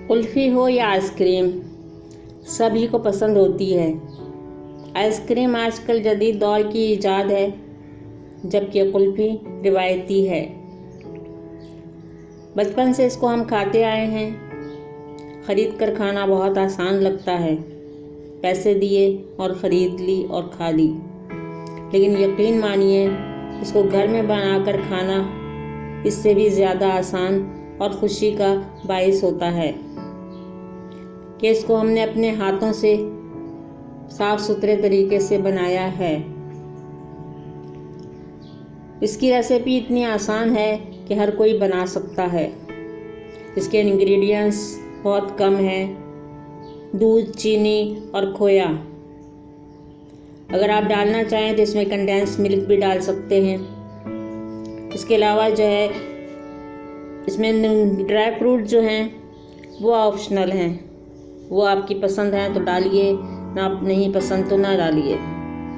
कुल्फ़ी हो या आइसक्रीम, सभी को पसंद होती है। आइसक्रीम आजकल जदीद दौर की इजाद है, जबकि कुल्फ़ी रिवायती है। बचपन से इसको हम खाते आए हैं। ख़रीद कर खाना बहुत आसान लगता है, पैसे दिए और ख़रीद ली और खा ली। लेकिन यकीन मानिए, इसको घर में बनाकर खाना इससे भी ज़्यादा आसान और खुशी का बाइस होता है कि इसको हमने अपने हाथों से साफ सुथरे तरीके से बनाया है। इसकी रेसिपी इतनी आसान है कि हर कोई बना सकता है। इसके इंग्रेडिएंट्स बहुत कम हैं: दूध, चीनी और खोया। अगर आप डालना चाहें तो इसमें कंडेंस मिल्क भी डाल सकते हैं। इसके अलावा जो है इसमें ड्राई फ्रूट जो हैं वो ऑप्शनल हैं, वो आपकी पसंद है तो डालिए, ना नहीं पसंद तो ना डालिए।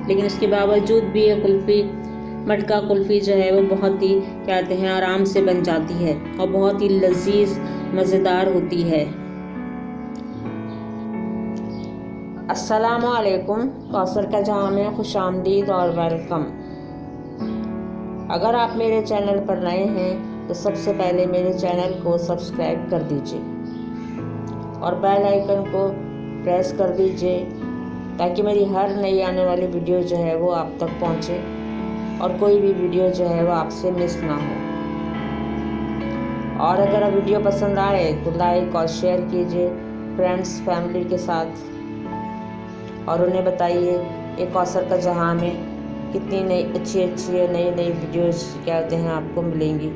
लेकिन इसके बावजूद भी ये कुल्फ़ी, मटका कुल्फ़ी जो है वो बहुत ही कहते हैं आराम से बन जाती है और बहुत ही लजीज मज़ेदार होती है। अस्सलामु अलैकुम, कौसर का जहां में खुशामदीद और वेलकम। अगर आप मेरे चैनल पर नए हैं तो सबसे पहले मेरे चैनल को सब्सक्राइब कर दीजिए और बेल आइकन को प्रेस कर दीजिए ताकि मेरी हर नई आने वाली वीडियो जो है वो आप तक पहुंचे और कोई भी वीडियो जो है वो आपसे मिस ना हो। और अगर वीडियो पसंद आए तो लाइक और शेयर कीजिए फ्रेंड्स, फैमिली के साथ और उन्हें बताइए एक कौसर का जहां में कितनी नई अच्छी नई वीडियोस कहते हैं आपको मिलेंगी।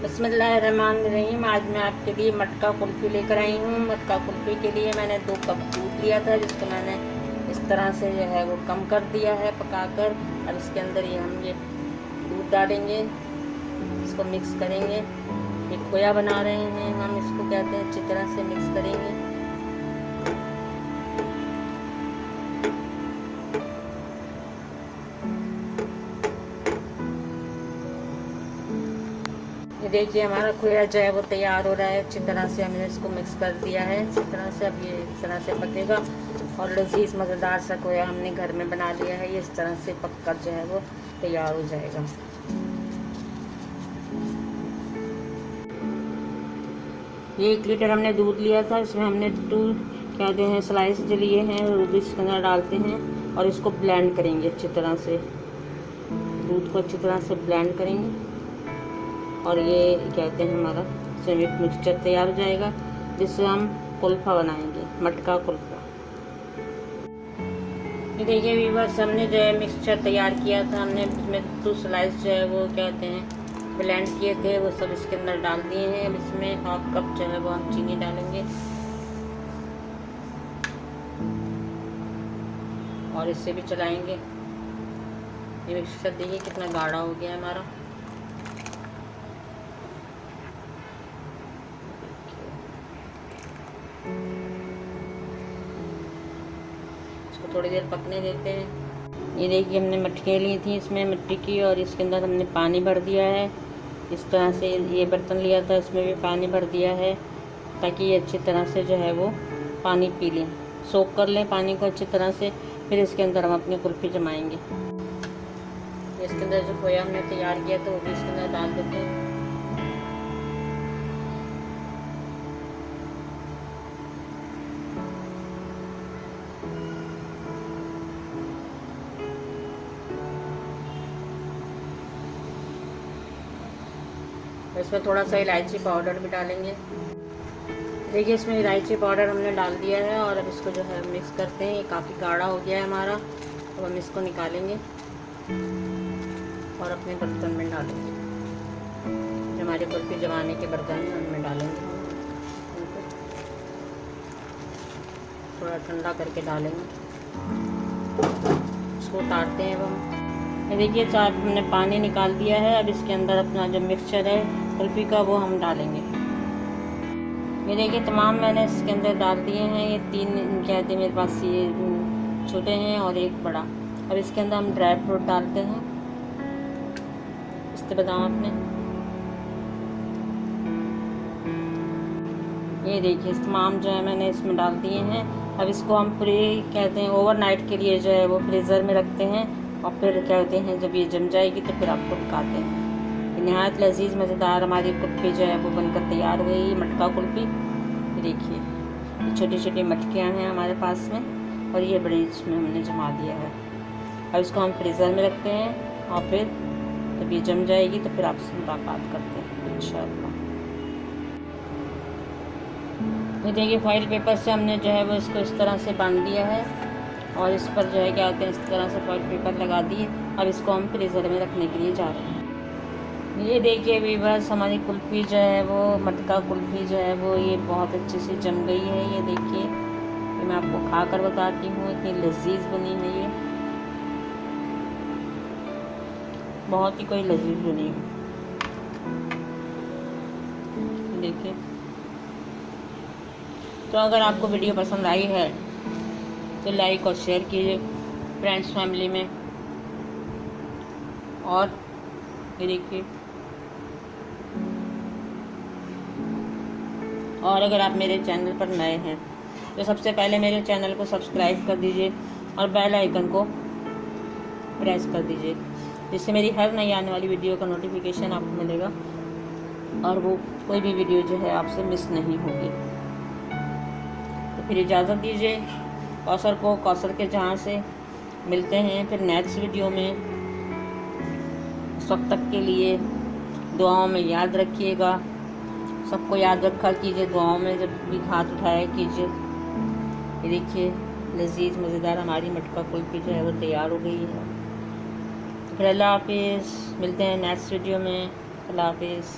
बिस्मिल्लाहिर्रहमानिर्रहीम। आज मैं आपके लिए मटका कुल्फ़ी लेकर आई हूँ। मटका कुल्फ़ी के लिए मैंने 2 कप दूध लिया था, जिसको मैंने इस तरह से जो है वो कम कर दिया है पकाकर। और इसके अंदर हम ये दूध डालेंगे, इसको मिक्स करेंगे। एक खोया बना रहे हैं हम, इसको कहते हैं अच्छी तरह से मिक्स करेंगे। ये देखिए हमारा खोया जो है वो तैयार हो रहा है। अच्छी तरह से हमने इसको मिक्स कर दिया है इस तरह से। अब ये इस तरह से पकेगा और लजीज मज़ेदार सा खोया हमने घर में बना लिया है। ये इस तरह से पककर जो है वो तैयार हो जाएगा। ये 1 लीटर हमने दूध लिया था, इसमें हमने 2 कहते हैं स्लाइस जो लिए हैं वो भी इसके अंदर डालते हैं और इसको ब्लेंड करेंगे अच्छी तरह से। दूध को अच्छी तरह से ब्लेंड करेंगे और ये कहते हैं हमारा सेमिक मिक्सचर तैयार हो जाएगा, जिससे हम कुल्फ़ा बनाएंगे, मटका कुल्फ़ा। ये देखिए व्यूअर्स, हमने जो है मिक्सचर तैयार किया था। हमने इसमें 2 स्लाइस जो है वो कहते हैं ब्लेंड किए थे, वो सब इसके अंदर डाल दिए हैं। अब इसमें 1/2 कप जो है वो हम चीनी डालेंगे और इससे भी चलाएंगे। ये मिक्सचर देखिए कितना गाढ़ा हो गया है हमारा। इसको थोड़ी देर पकने देते हैं। ये देखिए हमने मटकियाँ ली थी इसमें मिट्टी की और इसके अंदर हमने पानी भर दिया है। इस तरह से ये बर्तन लिया था, इसमें भी पानी भर दिया है ताकि ये अच्छी तरह से जो है वो पानी पी लें, सोख कर लें पानी को अच्छी तरह से। फिर इसके अंदर हम अपनी कुल्फ़ी जमाएंगे। इसके अंदर जो खोया हमने तैयार किया था वो भी इसके अंदर डाल देते हैं। इसमें थोड़ा सा इलायची पाउडर भी डालेंगे। देखिए इसमें इलायची पाउडर हमने डाल दिया है और अब इसको जो है मिक्स करते हैं। ये काफ़ी गाढ़ा हो गया है हमारा। अब हम इसको निकालेंगे और अपने बर्तन में डालेंगे। जो हमारे कुल्फ़ी जमाने के बर्तन हैं उनमें डालेंगे। थोड़ा ठंडा करके डालेंगे, इसको उतारते हैं अब हम। ये देखिए हमने पानी निकाल दिया है। अब इसके अंदर अपना जो मिक्सचर है कुल्फ़ी का वो हम डालेंगे। ये देखिए तमाम मैंने इसके अंदर डाल दिए हैं। ये 3 कहते मेरे पास ये छोटे हैं और एक बड़ा। अब इसके अंदर हम ड्राई फ्रूट डालते हैं, पिस्ते बादाम अपने। ये देखिए तमाम जो है मैंने इसमें डाल दिए हैं। अब इसको हम पूरे कहते हैं ओवरनाइट के लिए जो है वो फ्रीज़र में रखते हैं और फिर कहते हैं जब ये जम जाएगी तो फिर आपको दिखाते हैं। नहायत लजीज मज़ेदार हमारी कुल्फ़ी जो है वो बनकर तैयार हो गई, मटका कुल्फ़ी। देखिए छोटी छोटी मटकियाँ हैं हमारे पास में और ये बड़ी इसमें हमने जमा दिया है। अब इसको हम फ्रीज़र में रखते हैं और फिर जब ये जम जाएगी तो फिर आपसे मुलाकात करते हैं इंशाअल्लाह। ये देखिए फॉइल पेपर से हमने जो है वो इसको इस तरह से बांध दिया है और इस पर जो है क्या होते हैं इस तरह से फॉइल पेपर लगा दिए। अब इसको हम फ्रीज़र में रखने के लिए जा रहे हैं। ये देखिए वीवर्स हमारी कुल्फ़ी जो है वो मटका कुल्फ़ी जो है वो ये बहुत अच्छे से जम गई है। ये देखिए ये मैं आपको खा कर बताती हूँ, इतनी लजीज बनी है ये, बहुत ही कोई लजीज बनी है। देखिए तो अगर आपको वीडियो पसंद आई है तो लाइक और शेयर कीजिए फ्रेंड्स फैमिली में। और ये देखिए और अगर आप मेरे चैनल पर नए हैं तो सबसे पहले मेरे चैनल को सब्सक्राइब कर दीजिए और बेल आइकन को प्रेस कर दीजिए, जिससे मेरी हर नई आने वाली वीडियो का नोटिफिकेशन आपको मिलेगा और वो कोई भी वीडियो जो है आपसे मिस नहीं होगी। तो फिर इजाज़त दीजिए कौसर के जहाँ से मिलते हैं फिर नेक्स्ट वीडियो में। उस वक्त तक के लिए दुआओं में याद रखिएगा, सबको याद रखा कीजिए दुआओं में, जब भी हाथ उठाया कीजिए। ये देखिए लजीज मज़ेदार हमारी मटका कुल्फ़ी जो है वो तैयार हो गई है। तो फिर अल्लाह हाफिज़, मिलते हैं नेक्स्ट वीडियो में। अल्लाह हाफिज़।